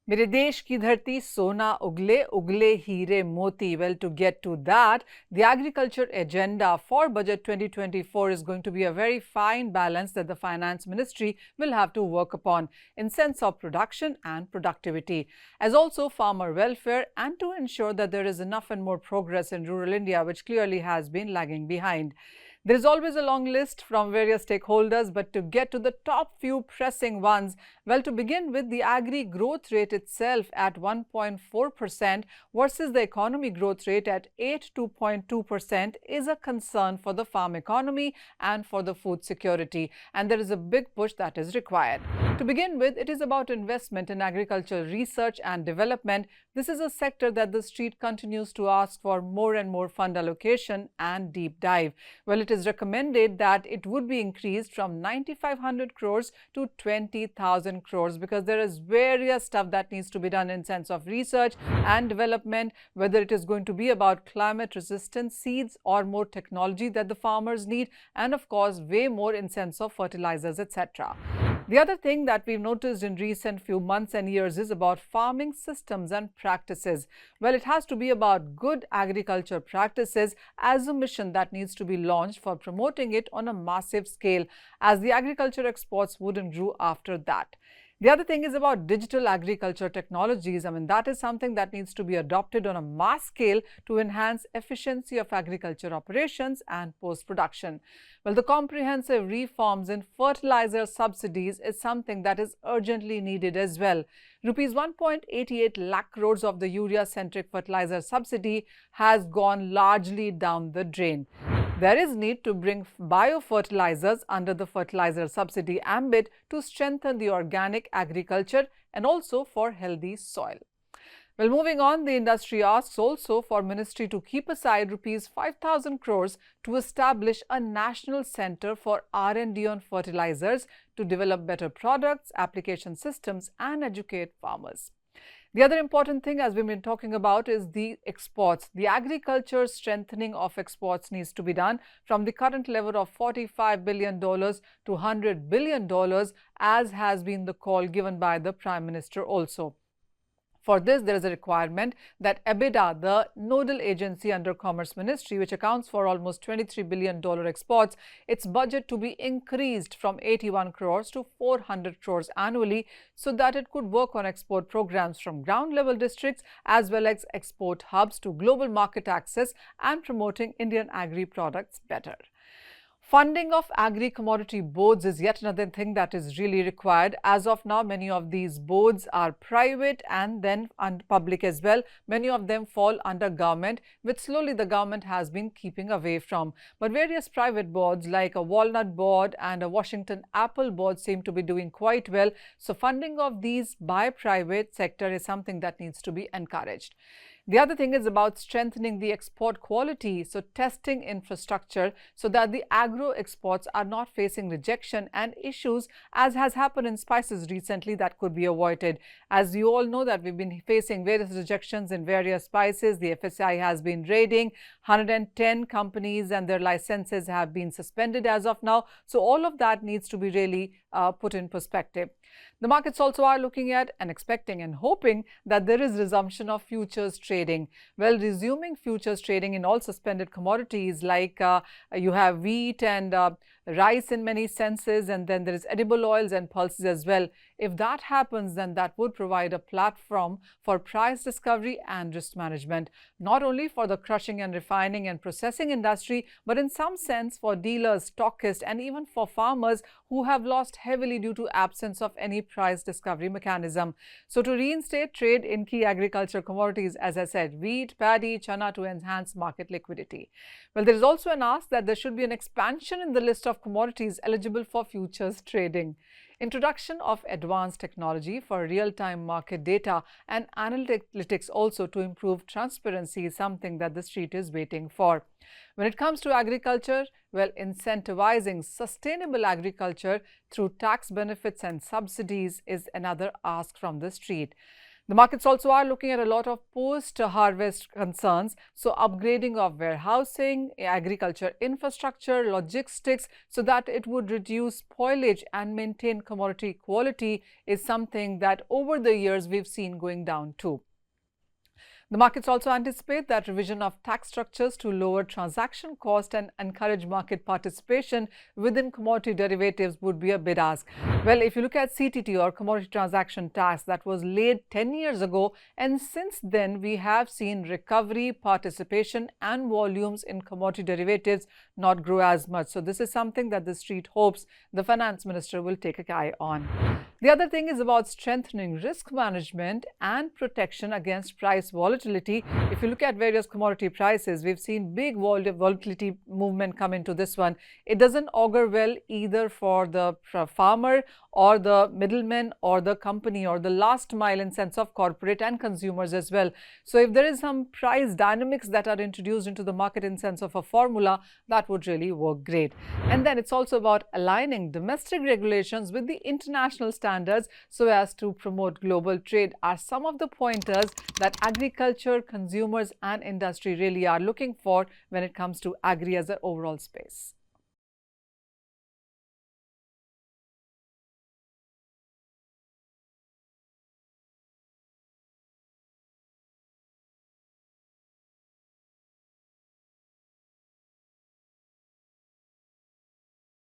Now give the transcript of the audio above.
मेरे देश की धरती सोना उगले उगले हीरे moti. Well, to get to that, the agriculture agenda for budget 2024 is going to be a very fine balance that the finance ministry will have to work upon in sense of production and productivity, as also farmer welfare, and to ensure that there is enough and more progress in rural India, which clearly has been lagging behind. There is always a long list from various stakeholders, but to get to the top few pressing ones, well, to begin with, the agri growth rate itself at 1.4% versus the economy growth rate at 82.2% is a concern for the farm economy and for the food security, and there is a big push that is required. To begin with, it is about investment in agricultural research and development. This is a sector that the street continues to ask for more and more fund allocation and deep dive. Well, it is recommended that it would be increased from 9,500 crores to 20,000 crores because there is various stuff that needs to be done in sense of research and development, whether it is going to be about climate resistant seeds or more technology that the farmers need, and of course way more in sense of fertilizers, etc. The other thing that we've noticed in recent few months and years is about farming systems and practices. Well, it has to be about good agriculture practices as a mission that needs to be launched for promoting it on a massive scale, as the agriculture exports wouldn't grow after that. The other thing is about digital agriculture technologies. That is something that needs to be adopted on a mass scale to enhance efficiency of agriculture operations and post-production. Well, the comprehensive reforms in fertilizer subsidies is something that is urgently needed as well. Rupees 1.88 lakh crores of the urea-centric fertilizer subsidy has gone largely down the drain. There is need to bring biofertilizers under the fertilizer subsidy ambit to strengthen the organic agriculture and also for healthy soil. Well, moving on, the industry asks also for ministry to keep aside rupees 5,000 crores to establish a national center for R&D on fertilizers to develop better products, application systems, and educate farmers. The other important thing, as we've been talking about, is the exports. The agriculture strengthening of exports needs to be done from the current level of $45 billion to $100 billion, as has been the call given by the Prime Minister also. For this, there is a requirement that EBITDA, the nodal agency under Commerce Ministry, which accounts for almost $23 billion exports, its budget to be increased from 81 crores to 400 crores annually so that it could work on export programs from ground-level districts as well as export hubs to global market access and promoting Indian agri products better. Funding of agri-commodity boards is yet another thing that is really required. As of now, many of these boards are private and then public as well. Many of them fall under government, which slowly the government has been keeping away from. But various private boards like a Walnut board and a Washington Apple board seem to be doing quite well. So funding of these by private sector is something that needs to be encouraged. The other thing is about strengthening the export quality, so testing infrastructure so that the agro exports are not facing rejection and issues as has happened in spices recently that could be avoided. As you all know that we've been facing various rejections in various spices. The FSI has been raiding 110 companies and their licenses have been suspended as of now. So all of that needs to be really put in perspective. The markets also are looking at and expecting and hoping that there is resumption of futures trading. Well, resuming futures trading in all suspended commodities like you have wheat and rice in many senses, and then there is edible oils and pulses as well. If that happens, then that would provide a platform for price discovery and risk management, not only for the crushing and refining and processing industry, but in some sense for dealers, stockists, and even for farmers who have lost heavily due to absence of any price discovery mechanism. So to reinstate trade in key agriculture commodities, as I said, wheat, paddy, chana, to enhance market liquidity. Well, there is also an ask that there should be an expansion in the list of commodities eligible for futures trading. Introduction of advanced technology for real-time market data and analytics also to improve transparency is something that the street is waiting for. When it comes to agriculture, well, incentivizing sustainable agriculture through tax benefits and subsidies is another ask from the street. The markets also are looking at a lot of post-harvest concerns, so upgrading of warehousing, agriculture infrastructure, logistics, so that it would reduce spoilage and maintain commodity quality is something that over the years we've seen going down too. The markets also anticipate that revision of tax structures to lower transaction cost and encourage market participation within commodity derivatives would be a big ask. Well, if you look at CTT or commodity transaction tax that was laid 10 years ago, and since then we have seen recovery, participation and volumes in commodity derivatives not grow as much. So this is something that the street hopes the finance minister will take an eye on. The other thing is about strengthening risk management and protection against price volatility. If you look at various commodity prices, we've seen big volatility movement come into this one. It doesn't augur well either for the farmer or the middleman or the company or the last mile in sense of corporate and consumers as well. So if there is some price dynamics that are introduced into the market in sense of a formula, that would really work great. And then it's also about aligning domestic regulations with the international standards so as to promote global trade are some of the pointers that agriculture, consumers and industry really are looking for when it comes to agri as an overall space.